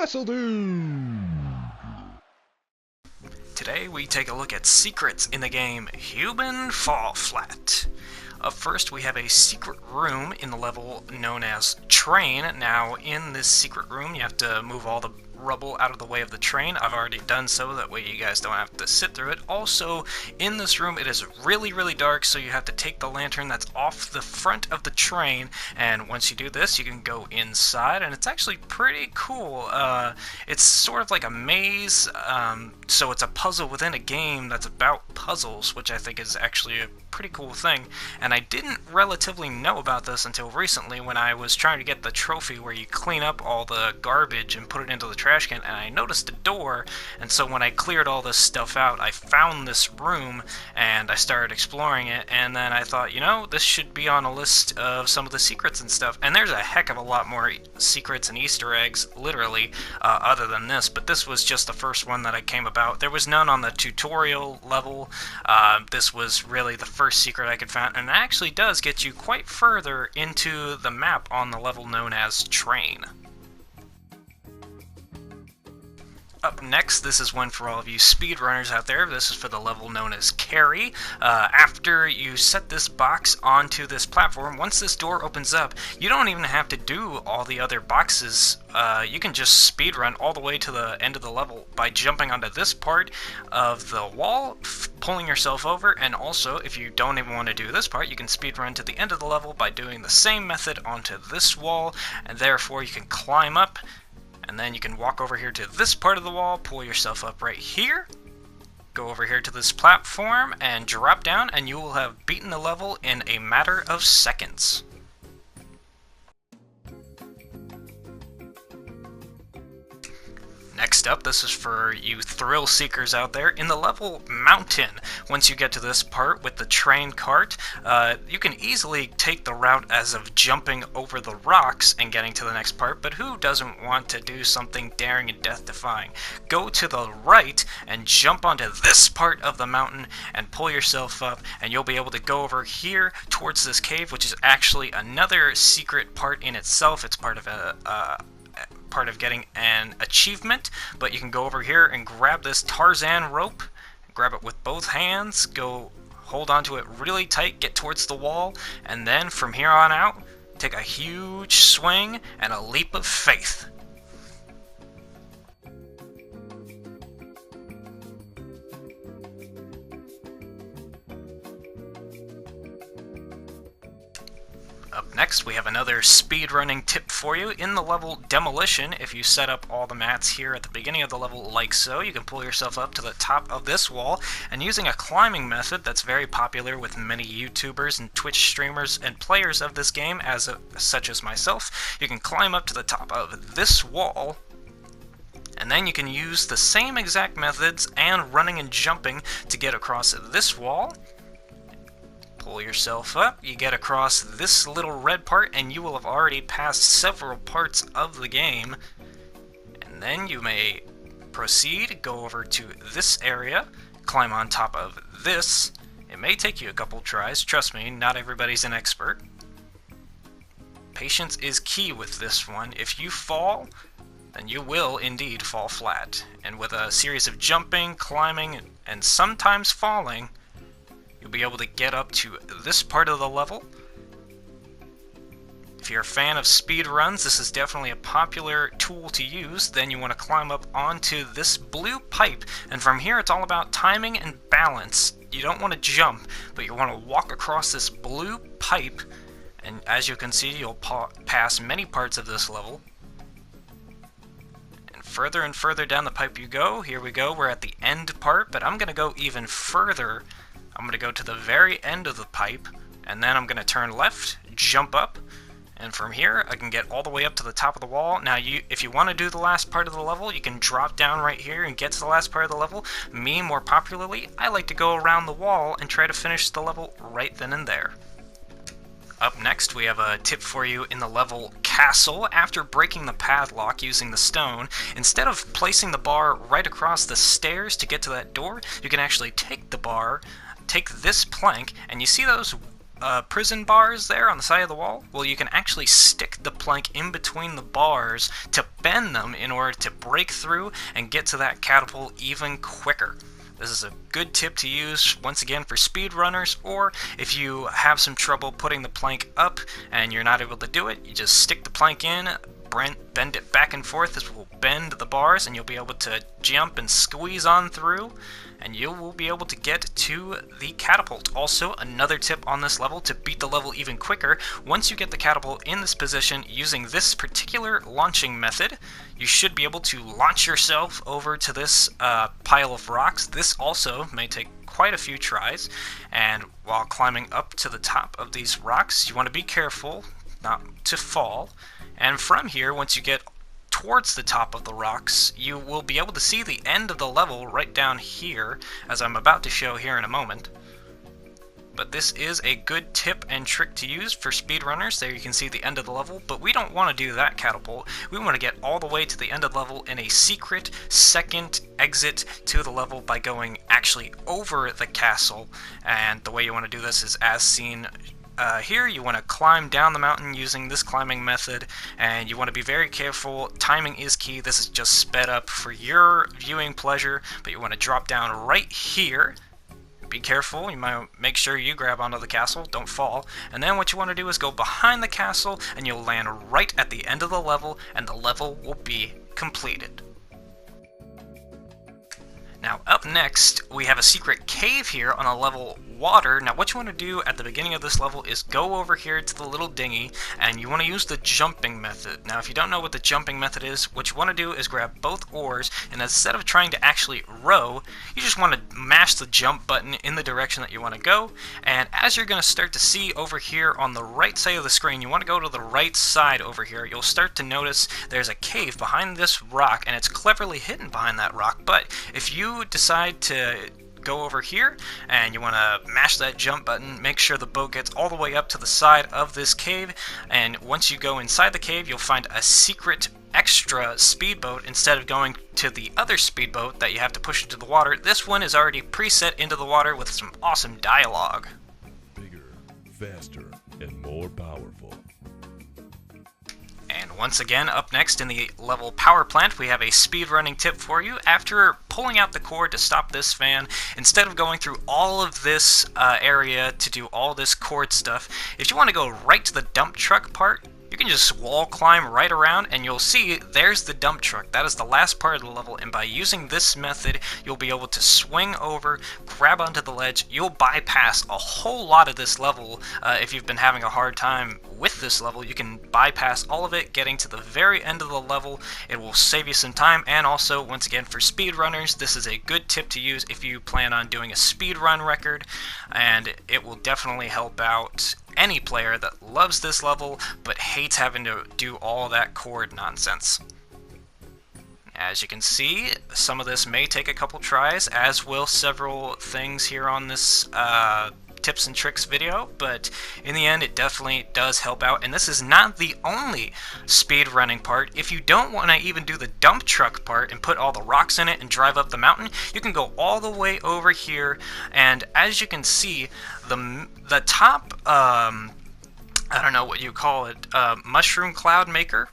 WRESTLEDUDE! Today we take a look at secrets in the game Human Fall Flat. Up first we have a secret room in the level known as Train. Now in this secret room you have to move all the rubble out of the way of the train. I've already done so, that way you guys don't have to sit through it. Also, in this room it is really dark, so you have to take the lantern that's off the front of the train, and once you do this you can go inside, and it's actually pretty cool. It's sort of like a maze, so it's a puzzle within a game that's about puzzles, which I think is actually a pretty cool thing, and I didn't relatively know about this until recently when I was trying to get the trophy where you clean up all the garbage and put it into the trash can, and I noticed a door, and so when I cleared all this stuff out, I found this room, and I started exploring it, and then I thought, you know, this should be on a list of some of the secrets and stuff, and there's a heck of a lot more secrets and Easter eggs, literally, other than this, but this was just the first one that I came about. There was none on the tutorial level. This was really the first secret I could find, and it actually does get you quite further into the map on the level known as Train. Up next, this is one for all of you speedrunners out there. This is for the level known as Carry. After you set this box onto this platform, once this door opens up, you don't even have to do all the other boxes. You can just speedrun all the way to the end of the level by jumping onto this part of the wall, pulling yourself over, and also, if you don't even want to do this part, you can speedrun to the end of the level by doing the same method onto this wall, and therefore you can climb up, and then you can walk over here to this part of the wall, pull yourself up right here, go over here to this platform, and drop down, and you will have beaten the level in a matter of seconds. Next up, this is for you thrill seekers out there. In the level Mountain, once you get to this part with the train cart, you can easily take the route as of jumping over the rocks and getting to the next part, but who doesn't want to do something daring and death-defying? Go to the right and jump onto this part of the mountain and pull yourself up, and you'll be able to go over here towards this cave, which is actually another secret part in itself. It's part of getting an achievement, but you can go over here and grab this Tarzan rope, grab it with both hands, go hold onto it really tight, get towards the wall, and then from here on out, take a huge swing and a leap of faith. Up next, we have another speedrunning tip for you. In the level Demolition, if you set up all the mats here at the beginning of the level like so, you can pull yourself up to the top of this wall, and using a climbing method that's very popular with many YouTubers and Twitch streamers and players of this game, such as myself, you can climb up to the top of this wall, and then you can use the same exact methods and running and jumping to get across this wall. Pull yourself up, you get across this little red part, and you will have already passed several parts of the game. And then you may proceed, go over to this area, climb on top of this. It may take you a couple tries, trust me, not everybody's an expert. Patience is key with this one. If you fall, then you will indeed fall flat. And with a series of jumping, climbing, and sometimes falling, you'll be able to get up to this part of the level. If you're a fan of speed runs, this is definitely a popular tool to use. Then you want to climb up onto this blue pipe, and from here it's all about timing and balance. You don't want to jump, but you want to walk across this blue pipe, and as you can see, you'll pass many parts of this level. And further down the pipe you go. Here we go, we're at the end part, but I'm going to go even further. I'm going to go to the very end of the pipe, and then I'm going to turn left, jump up, and from here I can get all the way up to the top of the wall. Now, if you want to do the last part of the level, you can drop down right here and get to the last part of the level. Me, more popularly, I like to go around the wall and try to finish the level right then and there. Up next, we have a tip for you in the level Castle. After breaking the padlock using the stone, instead of placing the bar right across the stairs to get to that door, you can actually take the bar, take this plank, and you see those prison bars there on the side of the wall? Well, you can actually stick the plank in between the bars to bend them in order to break through and get to that catapult even quicker. This is a good tip to use, once again, for speedrunners, or if you have some trouble putting the plank up and you're not able to do it, you just stick the plank in, bend it back and forth. This will bend the bars and you'll be able to jump and squeeze on through, and you will be able to get to the catapult. Also, another tip on this level to beat the level even quicker: once you get the catapult in this position using this particular launching method, you should be able to launch yourself over to this pile of rocks. This also may take quite a few tries, and while climbing up to the top of these rocks, you want to be careful not to fall. And from here, once you get towards the top of the rocks, you will be able to see the end of the level right down here, as I'm about to show here in a moment. But this is a good tip and trick to use for speedrunners. There you can see the end of the level, but we don't want to do that catapult. We want to get all the way to the end of the level in a secret second exit to the level by going actually over the castle. And the way you want to do this is as seen here. You want to climb down the mountain using this climbing method, and you want to be very careful. Timing is key. This is just sped up for your viewing pleasure, but you want to drop down right here. Be careful, you might make sure you grab onto the castle, don't fall. And then what you want to do is go behind the castle, and you'll land right at the end of the level, and the level will be completed. Now up next, we have a secret cave here on a level water. Now what you want to do at the beginning of this level is go over here to the little dinghy, and you want to use the jumping method. Now if you don't know what the jumping method is, what you want to do is grab both oars, and instead of trying to actually row, you just want to mash the jump button in the direction that you want to go. And as you're going to start to see over here on the right side of the screen, you want to go to the right side over here. You'll start to notice there's a cave behind this rock, and it's cleverly hidden behind that rock. But if you decide to go over here and you want to mash that jump button, make sure the boat gets all the way up to the side of this cave, and once you go inside the cave, you'll find a secret extra speedboat. Instead of going to the other speedboat that you have to push into the water, this one is already preset into the water with some awesome dialogue. Bigger, faster, and more powerful. And once again, up next in the level Powerplant, we have a speedrunning tip for you. After pulling out the cord to stop this fan, instead of going through all of this area to do all this cord stuff, if you want to go right to the dump truck part, you can just wall climb right around, and you'll see there's the dump truck. That is the last part of the level, and by using this method, you'll be able to swing over, grab onto the ledge. You'll bypass a whole lot of this level. If you've been having a hard time with this level, you can bypass all of it, getting to the very end of the level. It will save you some time, and also, once again, for speedrunners, this is a good tip to use if you plan on doing a speedrun record, and it will definitely help out any player that loves this level but hates having to do all that cord nonsense. As you can see, some of this may take a couple tries, as will several things here on this tips and tricks video, but in the end it definitely does help out. And this is not the only speed running part. If you don't want to even do the dump truck part and put all the rocks in it and drive up the mountain, you can go all the way over here, and as you can see, the top I don't know what you call it, mushroom cloud maker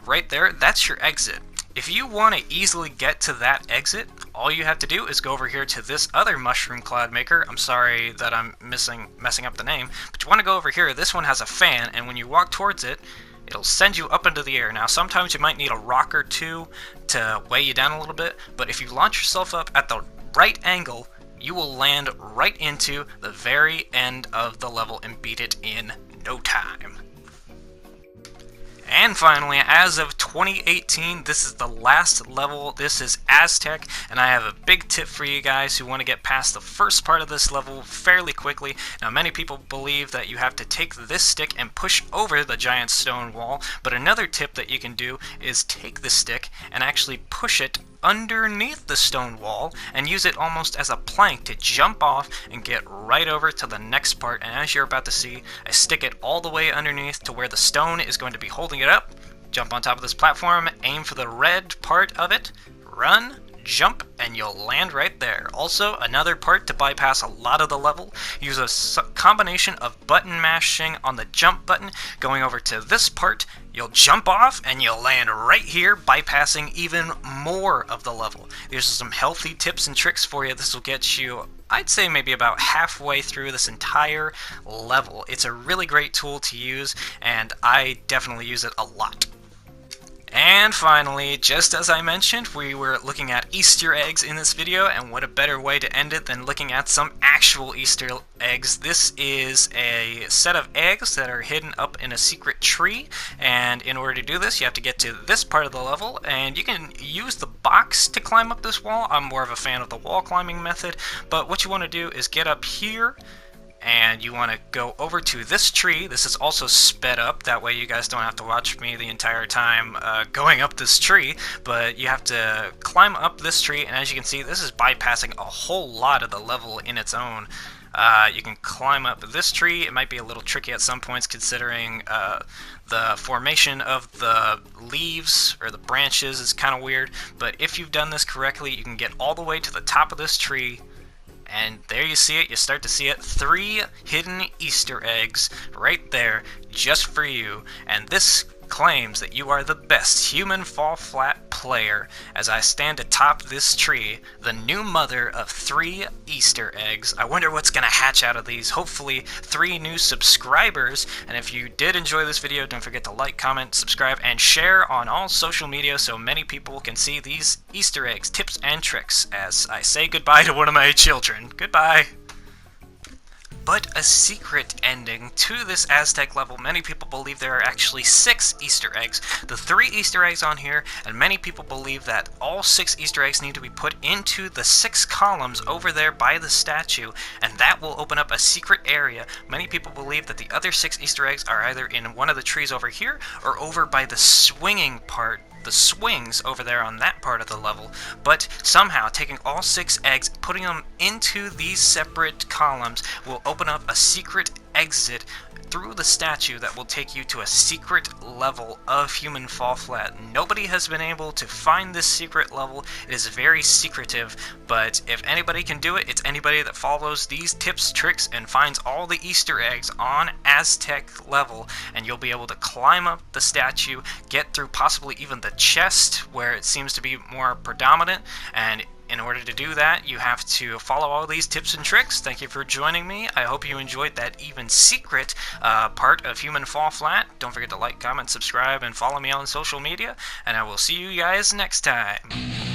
right there, that's your exit. If you want to easily get to that exit, all you have to do is go over here to this other mushroom cloud maker. I'm sorry that I'm messing up the name, but you want to go over here. This one has a fan, and when you walk towards it, it'll send you up into the air. Now, sometimes you might need a rock or two to weigh you down a little bit, but if you launch yourself up at the right angle, you will land right into the very end of the level and beat it in no time. And finally, as of 2018, this is the last level. This is Aztec, and I have a big tip for you guys who want to get past the first part of this level fairly quickly. Now, many people believe that you have to take this stick and push over the giant stone wall, but another tip that you can do is take the stick and actually push it underneath the stone wall and use it almost as a plank to jump off and get right over to the next part. And as you're about to see, I stick it all the way underneath to where the stone is going to be holding it up, jump on top of this platform, aim for the red part of it, run, jump and you'll land right there. Also, another part to bypass a lot of the level, use a combination of button mashing on the jump button, going over to this part, you'll jump off and you'll land right here, bypassing even more of the level. These are some healthy tips and tricks for you. This will get you, I'd say, maybe about halfway through this entire level. It's a really great tool to use, and I definitely use it a lot. And finally, just as I mentioned, we were looking at Easter eggs in this video, and what a better way to end it than looking at some actual Easter eggs. This is a set of eggs that are hidden up in a secret tree, and in order to do this, you have to get to this part of the level, and you can use the box to climb up this wall. I'm more of a fan of the wall climbing method, but what you want to do is get up here, and you want to go over to this tree. This is also sped up, that way you guys don't have to watch me the entire time going up this tree, but you have to climb up this tree, and as you can see, this is bypassing a whole lot of the level in its own. You can climb up this tree. It might be a little tricky at some points considering the formation of the leaves or the branches is kind of weird, but if you've done this correctly, you can get all the way to the top of this tree. And there you see it, you start to see it, 3 hidden Easter eggs right there just for you. And this claims that you are the best human fall flat player as I stand atop this tree, the new mother of 3 Easter eggs. I wonder what's going to hatch out of these. Hopefully 3 new subscribers. And if you did enjoy this video, don't forget to like, comment, subscribe, and share on all social media so many people can see these Easter eggs, tips, and tricks as I say goodbye to one of my children. Goodbye. But a secret ending to this Aztec level. Many people believe there are actually 6 Easter eggs. The 3 Easter eggs on here, and many people believe that all 6 Easter eggs need to be put into the 6 columns over there by the statue, and that will open up a secret area. Many people believe that the other 6 Easter eggs are either in one of the trees over here, or over by the swinging part, the swings over there on that part of the level, but somehow taking all 6 eggs, putting them into these separate columns will open up a secret exit through the statue that will take you to a secret level of Human Fall Flat. Nobody has been able to find this secret level. It is very secretive, but if anybody can do it, it's anybody that follows these tips, tricks, and finds all the Easter eggs on Aztec level, and you'll be able to climb up the statue, get through possibly even the chest where it seems to be more predominant, and in order to do that, you have to follow all these tips and tricks. Thank you for joining me. I hope you enjoyed that even secret part of Human Fall Flat. Don't forget to like, comment, subscribe, and follow me on social media, and I will see you guys next time.